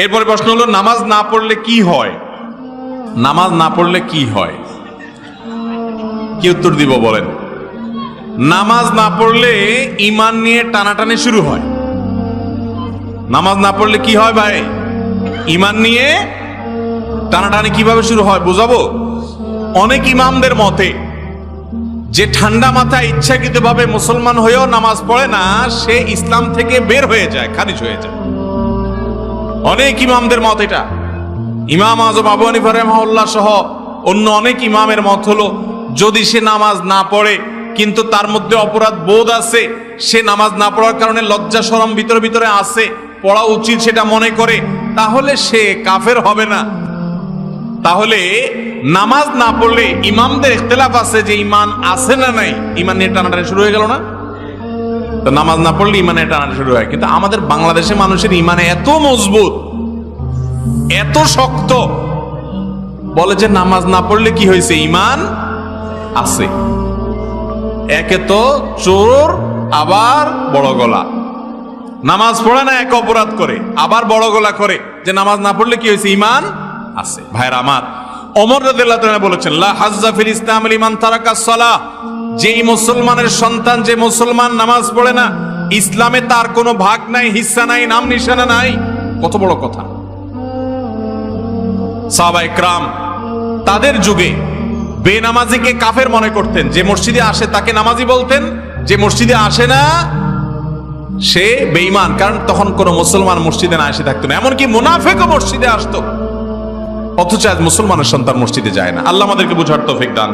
এরপরে প্রশ্ন হলো নামাজ না পড়লে কি হয়? নামাজ না পড়লে কি হয়, কি উত্তর দিব বলেন? নামাজ না পড়লে ঈমান নিয়ে টানাটানি শুরু হয়। নামাজ না পড়লে কি হয় ভাই? ঈমান নিয়ে টানাটানি কিভাবে শুরু হয় বুঝাবো। অনেক ইমামদের মতে যে ঠান্ডা মাথায় ইচ্ছাকৃতভাবে মুসলমান হয়েও নামাজ পড়ে না, সে ইসলাম থেকে বের হয়ে যায়, খারিজ হয়ে যায়। অনেক ইমামদের মত এটা। ইমাম আযম আবু হানিফা রাহিমাহুল্লাহ সহ অন্য অনেক ইমামের মত হলো, যদি সে নামাজ না পড়ে কিন্তু তার মধ্যে অপরাধ বোধ আছে, সে নামাজ না পড়ার কারণে লজ্জা শরম ভিতরে ভিতরে আছে, পড়া উচিত সেটা মনে করে, তাহলে সে কাফের হবে না। তাহলে নামাজ না পড়লে ইমামদের ইখতিলাফ আছে যে ঈমান আছে না নাই, ঈমান নিয়ে টানাটানি শুরু হয়ে গেল না? তো নামাজ না পড়লে ঈমানে টানাটানি শুরু হয়। কিন্তু আমাদের বাংলাদেশের মানুষের ঈমানে এত মজবুত, এত শক্ত, বলে যে নামাজ না পড়লে কি হয়েছে, ঈমান আছে। একে তো চোর, আবার বড় গলা। নামাজ পড়ে না, এক অপরাধ করে, আবার বড় গলা করে যে নামাজ না পড়লে কি হয়েছে, ঈমান আছে। ভাইরা আমার, ওমর রাদিয়াল্লাহু তাআলা বলেছেন, লা হাজ্জা ফিল ইসলাম লিমান তারাকাস সালাহ, যেই মুসলমানের সন্তান, যে মুসলমান নামাজ পড়ে না, ইসলামে তার কোনো ভাগ নাই, হিস্সা নাই, নাম নিশানা নাই। কত বড় কথা। সাহাবায়ে কেরাম তাদের যুগে বেনামাজিকে কাফের মনে করতেন। যে মসজিদে আসে তাকে নামাজি বলতেন, যে মসজিদে আসে না সে বেঈমান, কারণ তখন কোন মুসলমান মসজিদে না এসে থাকতো না। এমনকি মুনাফিকও মসজিদে আসতো, অথচ আজ মুসলমানের সন্তান মসজিদে যায় না। আল্লাহ আমাদেরকে বুঝার তৌফিক দান।